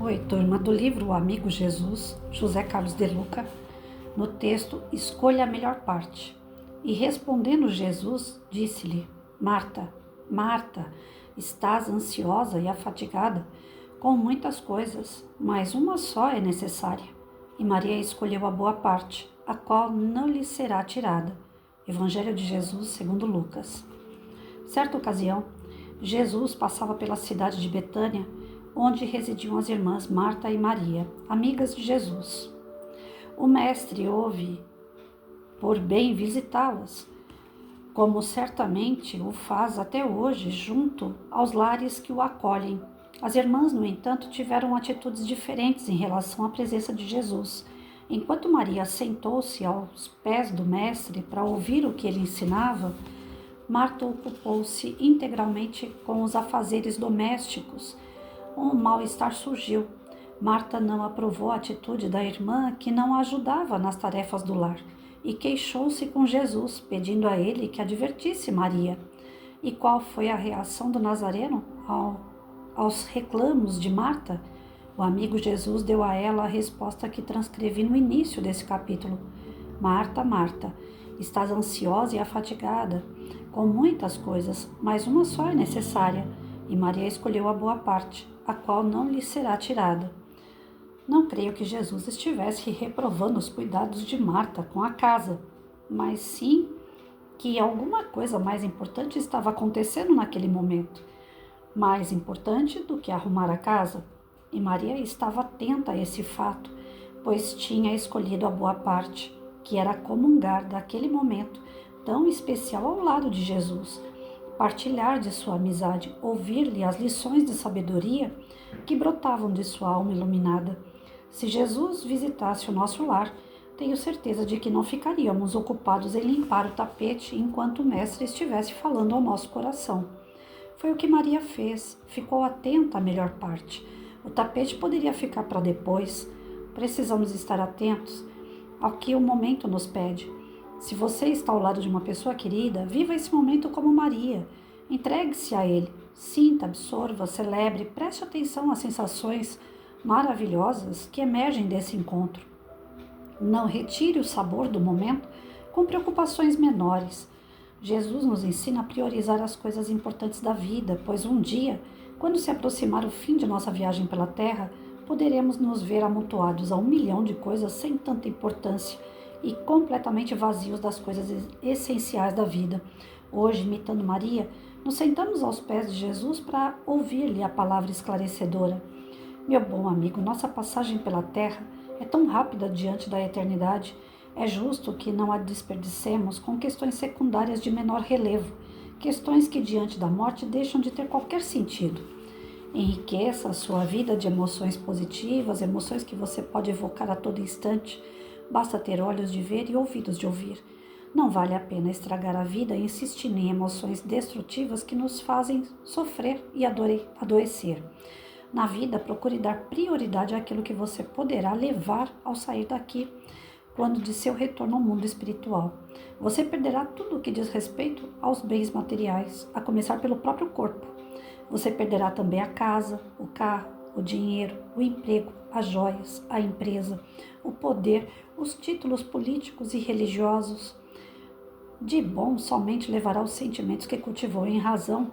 Oi, turma do livro O Amigo Jesus, José Carlos de Luca, no texto Escolha a melhor parte. E respondendo Jesus, disse-lhe: Marta, Marta, estás ansiosa e afatigada com muitas coisas, mas uma só é necessária. E Maria escolheu a boa parte, a qual não lhe será tirada. Evangelho de Jesus segundo Lucas. Certa ocasião, Jesus passava pela cidade de Betânia, onde residiam as irmãs Marta e Maria, amigas de Jesus. O mestre houve por bem visitá-las, como certamente o faz até hoje junto aos lares que o acolhem. As irmãs, no entanto, tiveram atitudes diferentes em relação à presença de Jesus. Enquanto Maria sentou-se aos pés do mestre para ouvir o que ele ensinava, Marta ocupou-se integralmente com os afazeres domésticos. Um mal-estar surgiu. Marta não aprovou a atitude da irmã que não a ajudava nas tarefas do lar e queixou-se com Jesus, pedindo a ele que advertisse Maria. E qual foi a reação do Nazareno aos reclamos de Marta? O amigo Jesus deu a ela a resposta que transcrevi no início desse capítulo. Marta, Marta, estás ansiosa e afatigada com muitas coisas, mas uma só é necessária. E Maria escolheu a boa parte, a qual não lhe será tirada. Não creio que Jesus estivesse reprovando os cuidados de Marta com a casa, mas sim que alguma coisa mais importante estava acontecendo naquele momento. Mais importante do que arrumar a casa. E Maria estava atenta a esse fato, pois tinha escolhido a boa parte, que era comungar daquele momento tão especial ao lado de Jesus, partilhar de sua amizade, ouvir-lhe as lições de sabedoria que brotavam de sua alma iluminada. Se Jesus visitasse o nosso lar, tenho certeza de que não ficaríamos ocupados em limpar o tapete enquanto o mestre estivesse falando ao nosso coração. Foi o que Maria fez, ficou atenta à melhor parte. O tapete poderia ficar para depois. Precisamos estar atentos ao que o momento nos pede. Se você está ao lado de uma pessoa querida, viva esse momento como Maria. Entregue-se a ele. Sinta, absorva, celebre, preste atenção às sensações maravilhosas que emergem desse encontro. Não retire o sabor do momento com preocupações menores. Jesus nos ensina a priorizar as coisas importantes da vida, pois um dia, quando se aproximar o fim de nossa viagem pela terra, poderemos nos ver amontoados a 1 milhão de coisas sem tanta importância e completamente vazios das coisas essenciais da vida. Hoje, imitando Maria, nos sentamos aos pés de Jesus para ouvir-lhe a palavra esclarecedora. Meu bom amigo, nossa passagem pela terra é tão rápida diante da eternidade. É justo que não a desperdicemos com questões secundárias de menor relevo, questões que diante da morte deixam de ter qualquer sentido. Enriqueça a sua vida de emoções positivas, emoções que você pode evocar a todo instante. Basta ter olhos de ver e ouvidos de ouvir. Não vale a pena estragar a vida insistindo em emoções destrutivas que nos fazem sofrer e adoecer. Na vida, procure dar prioridade àquilo que você poderá levar ao sair daqui, quando de seu retorno ao mundo espiritual. Você perderá tudo o que diz respeito aos bens materiais, a começar pelo próprio corpo. Você perderá também a casa, o carro, o dinheiro, o emprego, as joias, a empresa, o poder, os títulos políticos e religiosos. De bom somente levará os sentimentos que cultivou em razão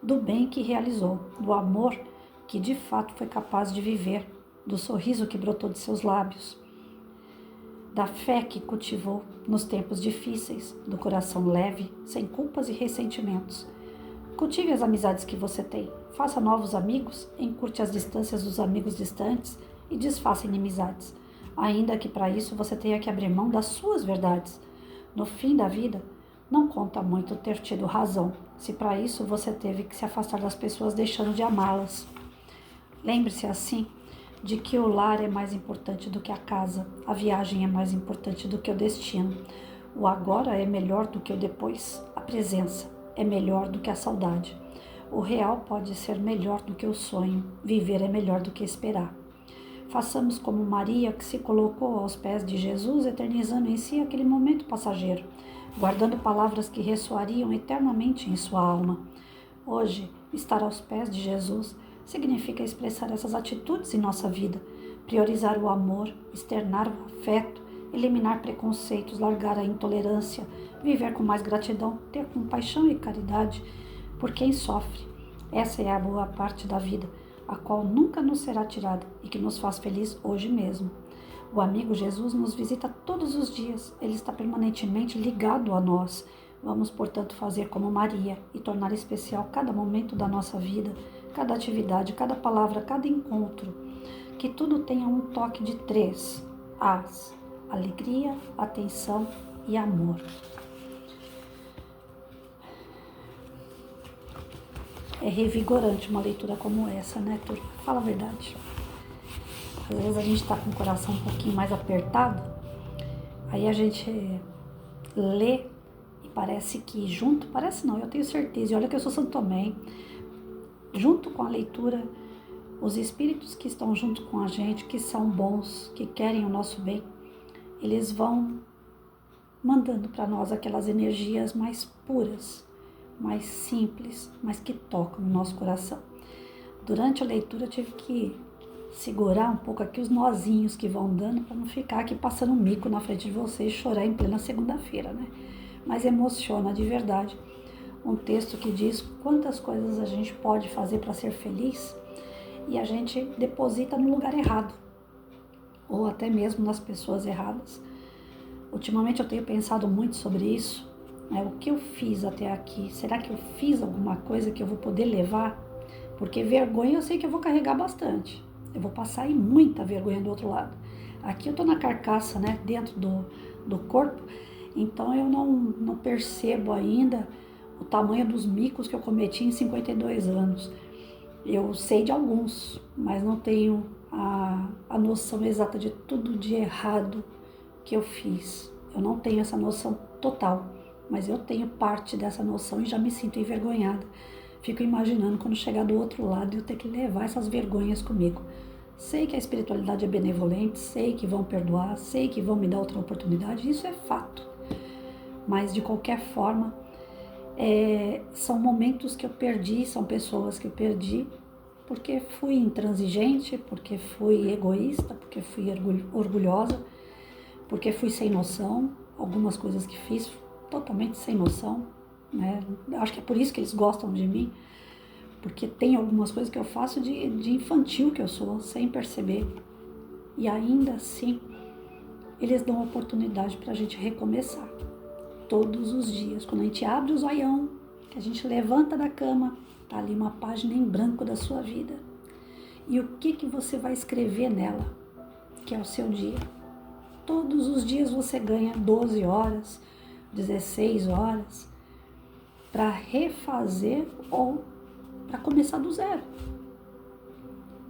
do bem que realizou, do amor que de fato foi capaz de viver, do sorriso que brotou de seus lábios, da fé que cultivou nos tempos difíceis, do coração leve, sem culpas e ressentimentos. Cultive as amizades que você tem, faça novos amigos, encurte as distâncias dos amigos distantes e desfaça inimizades, ainda que para isso você tenha que abrir mão das suas verdades. No fim da vida, não conta muito ter tido razão, se para isso você teve que se afastar das pessoas deixando de amá-las. Lembre-se assim de que o lar é mais importante do que a casa, a viagem é mais importante do que o destino, o agora é melhor do que o depois, a presença é melhor do que a saudade. O real pode ser melhor do que o sonho, viver é melhor do que esperar. Façamos como Maria, que se colocou aos pés de Jesus, eternizando em si aquele momento passageiro, guardando palavras que ressoariam eternamente em sua alma. Hoje, estar aos pés de Jesus significa expressar essas atitudes em nossa vida, priorizar o amor, externar o afeto, eliminar preconceitos, largar a intolerância, viver com mais gratidão, ter compaixão e caridade por quem sofre. Essa é a boa parte da vida, a qual nunca nos será tirada e que nos faz feliz hoje mesmo. O amigo Jesus nos visita todos os dias, ele está permanentemente ligado a nós. Vamos, portanto, fazer como Maria e tornar especial cada momento da nossa vida, cada atividade, cada palavra, cada encontro. Que tudo tenha um toque de 3 As: alegria, atenção e amor. É revigorante uma leitura como essa, né, turma? Fala a verdade. Às vezes a gente está com o coração um pouquinho mais apertado, aí a gente lê e parece que junto, parece não, eu tenho certeza, e olha que eu sou Santo Tomé, hein? Junto com a leitura, os espíritos que estão junto com a gente, que são bons, que querem o nosso bem, eles vão mandando para nós aquelas energias mais puras, mais simples, mas que tocam no nosso coração. Durante a leitura eu tive que segurar um pouco aqui os nozinhos que vão dando para não ficar aqui passando um mico na frente de vocês e chorar em plena segunda-feira, né? Mas emociona de verdade. Um texto que diz quantas coisas a gente pode fazer para ser feliz e a gente deposita no lugar errado, ou até mesmo nas pessoas erradas. Ultimamente eu tenho pensado muito sobre isso, né? O que eu fiz até aqui? Será que eu fiz alguma coisa que eu vou poder levar? Porque vergonha eu sei que eu vou carregar bastante. Eu vou passar aí muita vergonha do outro lado. Aqui eu tô na carcaça, né? Dentro do corpo. Então eu não percebo ainda o tamanho dos micos que eu cometi em 52 anos. Eu sei de alguns, mas não tenho a noção exata de tudo de errado que eu fiz. Eu não tenho essa noção total, mas eu tenho parte dessa noção e já me sinto envergonhada. Fico imaginando quando chegar do outro lado e eu ter que levar essas vergonhas comigo. Sei que a espiritualidade é benevolente, sei que vão perdoar, sei que vão me dar outra oportunidade, isso é fato. Mas de qualquer forma, são momentos que eu perdi, são pessoas que eu perdi, porque fui intransigente, porque fui egoísta, porque fui orgulhosa, porque fui sem noção, algumas coisas que fiz totalmente sem noção, né? Acho que é por isso que eles gostam de mim, porque tem algumas coisas que eu faço de infantil que eu sou, sem perceber. E ainda assim, eles dão oportunidade para a gente recomeçar. Todos os dias, quando a gente abre o zoião, que a gente levanta da cama, tá ali uma página em branco da sua vida. E o que você vai escrever nela, que é o seu dia? Todos os dias você ganha 12 horas, 16 horas, para refazer ou para começar do zero.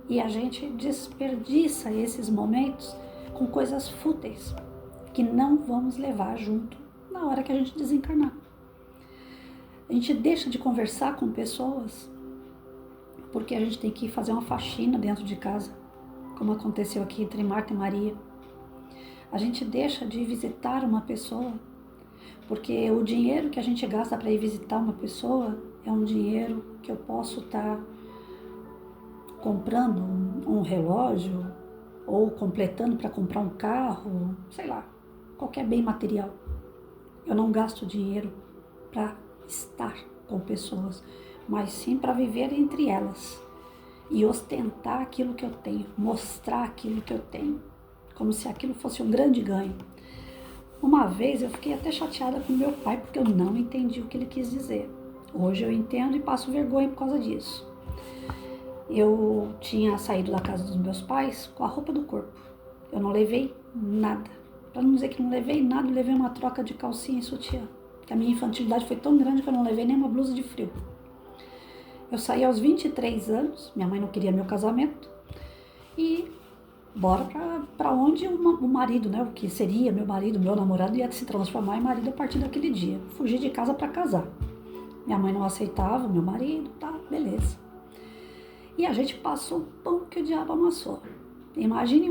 E a gente desperdiça esses momentos com coisas fúteis, que não vamos levar junto na hora que a gente desencarnar. A gente deixa de conversar com pessoas porque a gente tem que fazer uma faxina dentro de casa, como aconteceu aqui entre Marta e Maria. A gente deixa de visitar uma pessoa porque o dinheiro que a gente gasta para ir visitar uma pessoa é um dinheiro que eu posso estar comprando um relógio ou completando para comprar um carro, sei lá, qualquer bem material. Eu não gasto dinheiro para estar com pessoas, mas sim para viver entre elas e ostentar aquilo que eu tenho, mostrar aquilo que eu tenho, como se aquilo fosse um grande ganho. Uma vez eu fiquei até chateada com meu pai porque eu não entendi o que ele quis dizer. Hoje eu entendo e passo vergonha por causa disso. Eu tinha saído da casa dos meus pais com a roupa do corpo. Eu não levei nada. Para não dizer que não levei nada, eu levei uma troca de calcinha e sutiã. Porque a minha infantilidade foi tão grande que eu não levei nem uma blusa de frio. Eu saí aos 23 anos, minha mãe não queria meu casamento, e bora para onde o marido, né, o que seria meu marido, meu namorado, ia se transformar em marido a partir daquele dia. Fugi de casa para casar. Minha mãe não aceitava o meu marido, tá, beleza. E a gente passou o pão que o diabo amassou. Imagine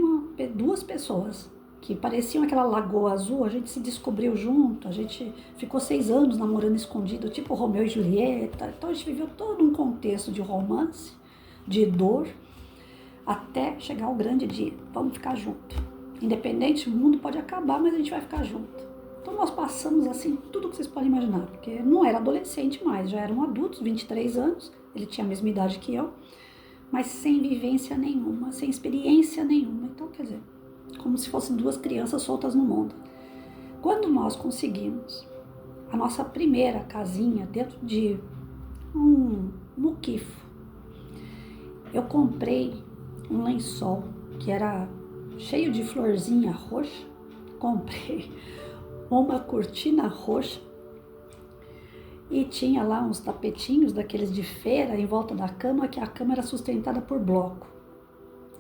duas pessoas que pareciam aquela lagoa azul, a gente se descobriu junto, a gente ficou 6 anos namorando escondido, tipo Romeu e Julieta. Então a gente viveu todo um contexto de romance de dor, até chegar ao grande dia. Vamos ficar junto. Independente, o mundo pode acabar, mas a gente vai ficar junto. Então nós passamos assim tudo que vocês podem imaginar, porque não era adolescente mais, já eram adultos, 23 anos, ele tinha a mesma idade que eu, mas sem vivência nenhuma, sem experiência nenhuma. Então, quer dizer, como se fossem duas crianças soltas no mundo. Quando nós conseguimos a nossa primeira casinha dentro de um muquifo, eu comprei um lençol que era cheio de florzinha roxa, comprei uma cortina roxa e tinha lá uns tapetinhos daqueles de feira em volta da cama, que a cama era sustentada por bloco.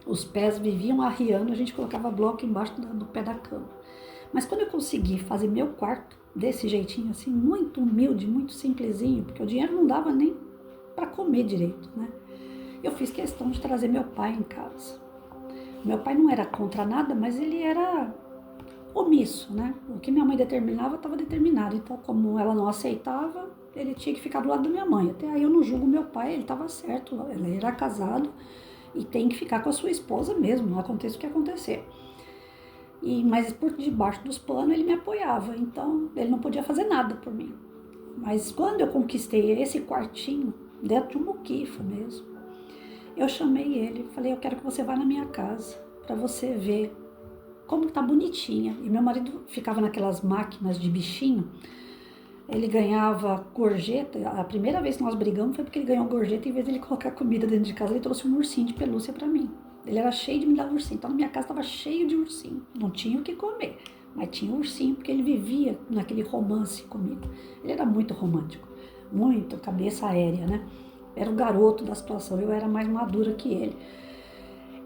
Os pés viviam arriando, a gente colocava bloco embaixo do pé da cama. Mas quando eu consegui fazer meu quarto desse jeitinho assim, muito humilde, muito simplesinho, porque o dinheiro não dava nem para comer direito, né? Eu fiz questão de trazer meu pai em casa. Meu pai não era contra nada, mas ele era omisso, né? O que minha mãe determinava, estava determinado. Então, como ela não aceitava, ele tinha que ficar do lado da minha mãe. Até aí eu não julgo meu pai, ele estava certo, ele era casado e tem que ficar com a sua esposa mesmo, não aconteça o que acontecer. Mas por debaixo dos panos ele me apoiava, então ele não podia fazer nada por mim. Mas quando eu conquistei esse quartinho, dentro de um muquifo mesmo, eu chamei ele, falei, eu quero que você vá na minha casa, para você ver como tá bonitinha. E meu marido ficava naquelas máquinas de bichinho, ele ganhava gorjeta. A primeira vez que nós brigamos foi porque ele ganhou gorjeta, em vez de ele colocar comida dentro de casa, ele trouxe um ursinho de pelúcia para mim. Ele era cheio de me dar ursinho, então na minha casa estava cheio de ursinho, não tinha o que comer, mas tinha ursinho porque ele vivia naquele romance comigo. Ele era muito romântico, muito cabeça aérea, né? Era o garoto da situação, eu era mais madura que ele.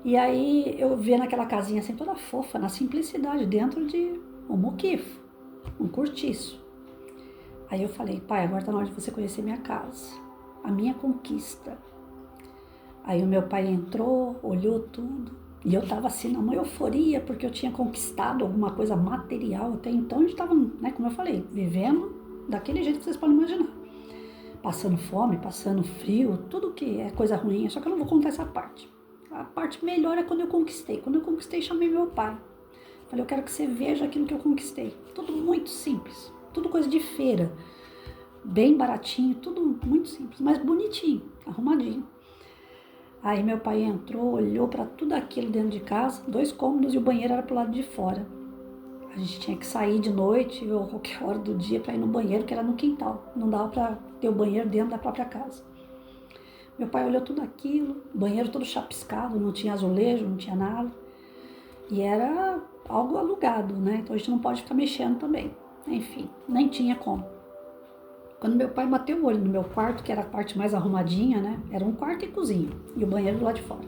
E aí eu via naquela casinha assim toda fofa, na simplicidade, dentro de um muquifo, um cortiço. Aí eu falei, pai, agora tá na hora de você conhecer minha casa, a minha conquista. Aí o meu pai entrou, olhou tudo, e eu tava assim numa euforia, porque eu tinha conquistado alguma coisa material. Até então a gente tava, né, como eu falei, vivendo daquele jeito que vocês podem imaginar. Passando fome, passando frio, tudo que é coisa ruim, só que eu não vou contar essa parte. A parte melhor é quando eu conquistei. Quando eu conquistei, chamei meu pai. Falei, eu quero que você veja aquilo que eu conquistei. Tudo muito simples, tudo coisa de feira, bem baratinho, tudo muito simples, mas bonitinho, arrumadinho. Aí meu pai entrou, olhou para tudo aquilo dentro de casa, 2 cômodos e o banheiro era pro lado de fora. A gente tinha que sair de noite ou qualquer hora do dia para ir no banheiro, que era no quintal. Não dava para ter o banheiro dentro da própria casa. Meu pai olhou tudo aquilo, banheiro todo chapiscado, não tinha azulejo, não tinha nada. E era algo alugado, né? Então a gente não pode ficar mexendo também. Enfim, nem tinha como. Quando meu pai bateu o olho no meu quarto, que era a parte mais arrumadinha, né? Era um quarto e cozinha, e o banheiro do lado de fora.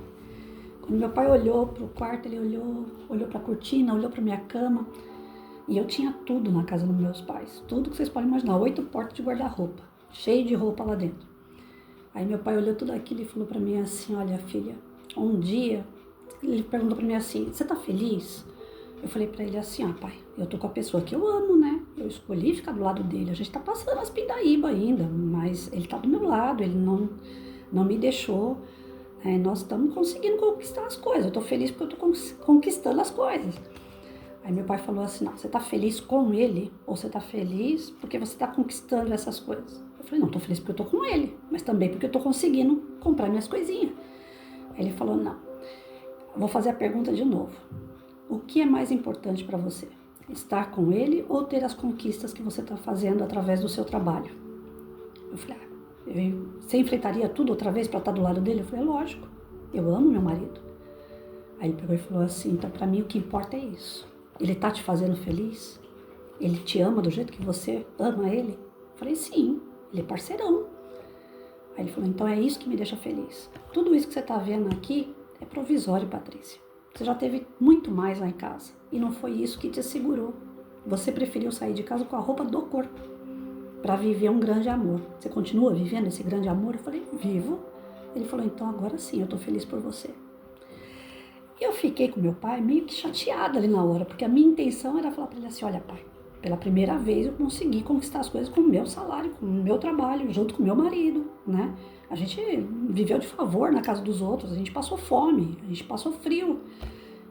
Quando meu pai olhou pro quarto, ele olhou pra cortina, olhou pra minha cama. E eu tinha tudo na casa dos meus pais. Tudo que vocês podem imaginar. 8 portas de guarda-roupa, cheio de roupa lá dentro. Aí meu pai olhou tudo aquilo e falou pra mim assim, olha filha, um dia, ele perguntou pra mim assim, você tá feliz? Eu falei pra ele assim, pai, eu tô com a pessoa que eu amo, né? Eu escolhi ficar do lado dele. A gente tá passando as pindaíba ainda, mas ele tá do meu lado, ele não me deixou. Nós estamos conseguindo conquistar as coisas. Eu tô feliz porque eu tô conquistando as coisas. Aí meu pai falou assim, não, você tá feliz com ele ou você tá feliz porque você tá conquistando essas coisas? Eu falei, não, tô feliz porque eu tô com ele, mas também porque eu tô conseguindo comprar minhas coisinhas. Aí ele falou, não, vou fazer a pergunta de novo. O que é mais importante para você? Estar com ele ou ter as conquistas que você está fazendo através do seu trabalho? Eu falei, você enfrentaria tudo outra vez para estar do lado dele? Eu falei, lógico, eu amo meu marido. Aí ele pegou e falou assim, então para mim o que importa é isso. Ele tá te fazendo feliz? Ele te ama do jeito que você ama ele? Eu falei, sim, ele é parceirão. Aí ele falou, então é isso que me deixa feliz. Tudo isso que você tá vendo aqui é provisório, Patrícia. Você já teve muito mais lá em casa e não foi isso que te segurou. Você preferiu sair de casa com a roupa do corpo para viver um grande amor. Você continua vivendo esse grande amor? Eu falei, vivo. Ele falou, então agora sim, eu tô feliz por você. E eu fiquei com meu pai meio que chateada ali na hora, porque a minha intenção era falar para ele assim, olha pai, Pela primeira vez eu consegui conquistar as coisas com o meu salário, com o meu trabalho, junto com o meu marido, né? A gente viveu de favor na casa dos outros, a gente passou fome, a gente passou frio.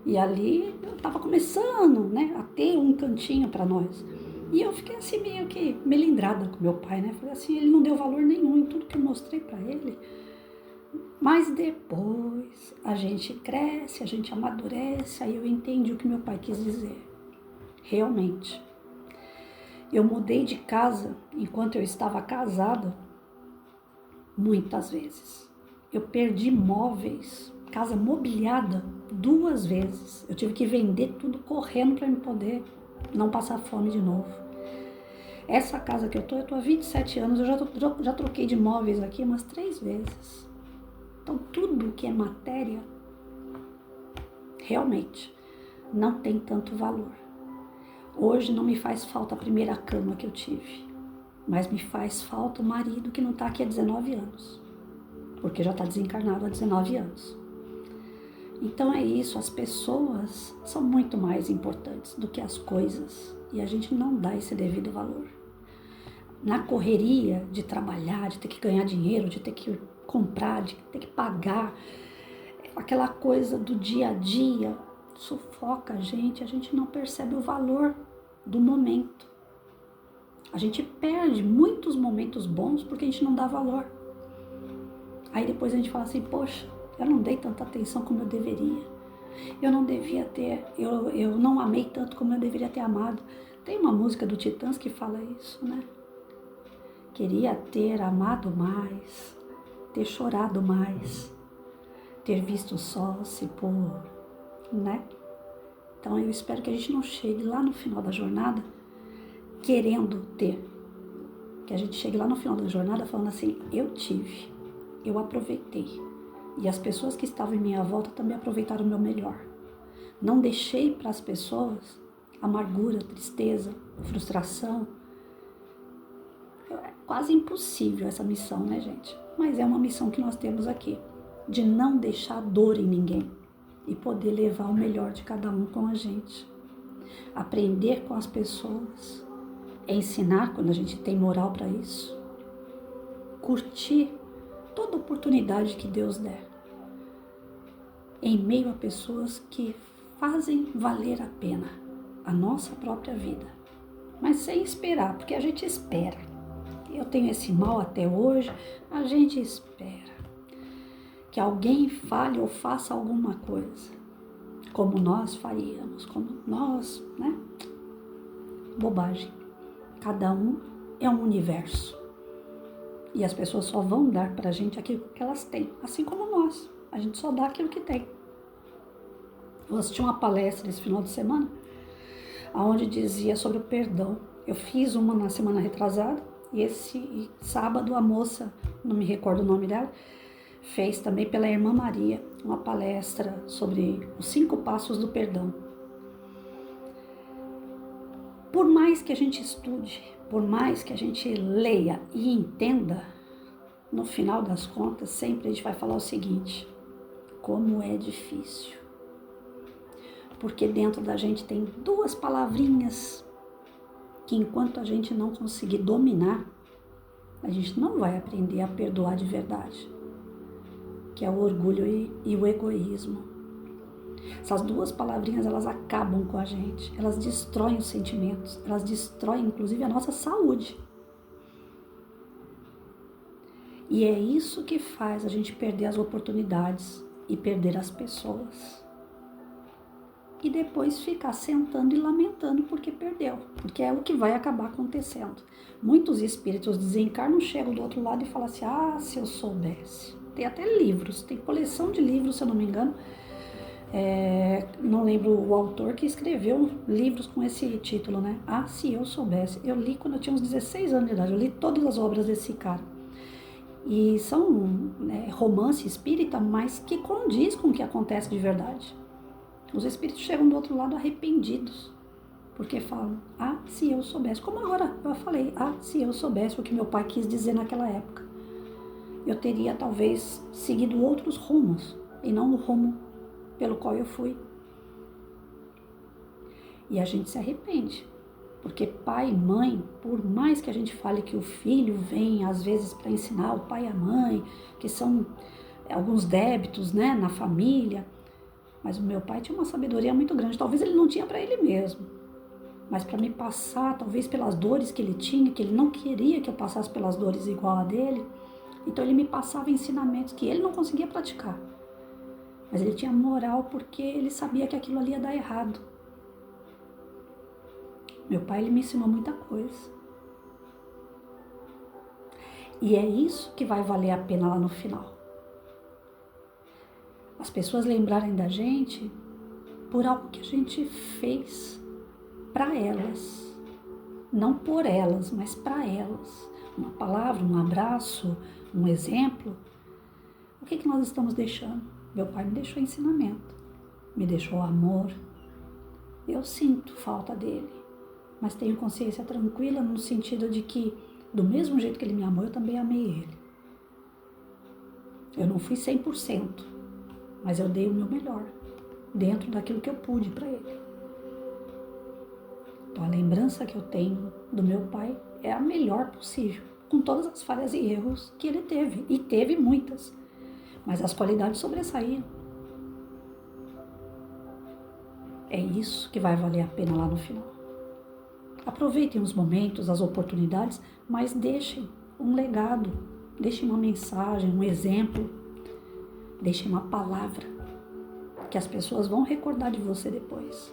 E ali eu estava começando, né, a ter um cantinho para nós. E eu fiquei assim meio que melindrada com meu pai, né? Falei assim, ele não deu valor nenhum em tudo que eu mostrei para ele. Mas depois a gente cresce, a gente amadurece, aí eu entendi o que meu pai quis dizer. Realmente. Eu mudei de casa enquanto eu estava casada muitas vezes. Eu perdi móveis, casa mobiliada 2 vezes. Eu tive que vender tudo correndo para me poder não passar fome de novo. Essa casa que eu tô há 27 anos, eu já troquei de móveis aqui umas 3 vezes. Então tudo que é matéria, realmente, não tem tanto valor. Hoje não me faz falta a primeira cama que eu tive, mas me faz falta o marido que não está aqui há 19 anos, porque já está desencarnado há 19 anos. Então é isso, as pessoas são muito mais importantes do que as coisas e a gente não dá esse devido valor. Na correria de trabalhar, de ter que ganhar dinheiro, de ter que comprar, de ter que pagar, aquela coisa do dia a dia sufoca a gente não percebe o valor do momento. A gente perde muitos momentos bons porque a gente não dá valor. Aí depois a gente fala assim, poxa, eu não dei tanta atenção como eu deveria. Eu não devia ter, eu não amei tanto como eu deveria ter amado. Tem uma música do Titãs que fala isso, né? Queria ter amado mais, ter chorado mais, ter visto o sol se pôr, né? Então eu espero que a gente não chegue lá no final da jornada querendo ter. Que a gente chegue lá no final da jornada falando assim, eu tive, eu aproveitei. E as pessoas que estavam em minha volta também aproveitaram o meu melhor. Não deixei para as pessoas amargura, tristeza, frustração. É quase impossível essa missão, né, gente? Mas é uma missão que nós temos aqui, de não deixar dor em ninguém e poder levar o melhor de cada um com a gente. Aprender com as pessoas, ensinar quando a gente tem moral para isso, curtir toda oportunidade que Deus der, em meio a pessoas que fazem valer a pena a nossa própria vida, mas sem esperar, porque a gente espera. Eu tenho esse mal até hoje, a gente espera que alguém fale ou faça alguma coisa, como nós faríamos, como nós, né? Bobagem. Cada um é um universo. E as pessoas só vão dar pra gente aquilo que elas têm, assim como nós. A gente só dá aquilo que tem. Eu assisti uma palestra esse final de semana, onde dizia sobre o perdão. Eu fiz uma na semana retrasada, e esse sábado a moça, não me recordo o nome dela, fez também pela Irmã Maria uma palestra sobre os 5 passos do perdão. Por mais que a gente estude, por mais que a gente leia e entenda, no final das contas, sempre a gente vai falar o seguinte, como é difícil. Porque dentro da gente tem 2 palavrinhas que enquanto a gente não conseguir dominar, a gente não vai aprender a perdoar de verdade, que é o orgulho e o egoísmo. Essas 2 palavrinhas, elas acabam com a gente, elas destroem os sentimentos, elas destroem inclusive a nossa saúde. E é isso que faz a gente perder as oportunidades e perder as pessoas. E depois ficar sentando e lamentando porque perdeu, porque é o que vai acabar acontecendo. Muitos espíritos desencarnam, chegam do outro lado e falam assim, se eu soubesse. Tem até livros, tem coleção de livros, se eu não me engano, não lembro o autor que escreveu livros com esse título, né? Se eu soubesse. Eu li quando eu tinha uns 16 anos de idade, eu li todas as obras desse cara. E são romance espírita, mas que condiz com o que acontece de verdade. Os espíritos chegam do outro lado arrependidos, porque falam, se eu soubesse, como agora eu falei, se eu soubesse o que meu pai quis dizer naquela época, eu teria talvez seguido outros rumos, e não o rumo pelo qual eu fui. E a gente se arrepende, Porque pai e mãe, por mais que a gente fale que o filho vem às vezes para ensinar o pai e a mãe, que são alguns débitos, né, na família, mas o meu pai tinha uma sabedoria muito grande. Talvez ele não tinha para ele mesmo, mas para me passar, talvez pelas dores que ele tinha, que ele não queria que eu passasse pelas dores igual a dele. Então ele me passava ensinamentos que ele não conseguia praticar. Mas ele tinha moral porque ele sabia que aquilo ali ia dar errado. Meu pai, ele me ensinou muita coisa. E é isso que vai valer a pena lá no final. As pessoas lembrarem da gente por algo que a gente fez para elas. Não por elas, mas para elas. Uma palavra, um abraço, um exemplo. O que nós estamos deixando? Meu pai me deixou ensinamento, me deixou amor. Eu sinto falta dele, mas tenho consciência tranquila no sentido de que, do mesmo jeito que ele me amou, eu também amei ele. Eu não fui 100%, mas eu dei o meu melhor, dentro daquilo que eu pude para ele. Então a lembrança que eu tenho do meu pai é a melhor possível, com todas as falhas e erros que ele teve, e teve muitas, mas as qualidades sobressaíram. É isso que vai valer a pena lá no final. Aproveitem os momentos, as oportunidades, mas deixem um legado, deixem uma mensagem, um exemplo, deixem uma palavra que as pessoas vão recordar de você depois.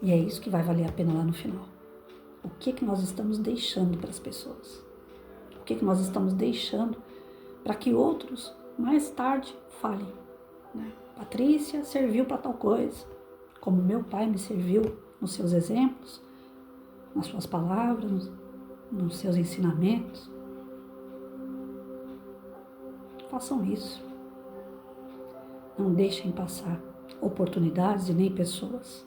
E é isso que vai valer a pena lá no final. O que nós estamos deixando para as pessoas? O que nós estamos deixando para que outros mais tarde falem, né? Patrícia serviu para tal coisa, como meu pai me serviu nos seus exemplos, nas suas palavras, nos seus ensinamentos. Façam isso. Não deixem passar oportunidades e nem pessoas,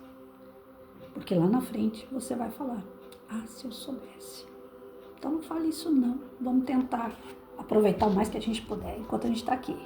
porque lá na frente você vai falar: ah, se eu soubesse. Então não fale isso não. Vamos tentar aproveitar o mais que a gente puder enquanto a gente está aqui.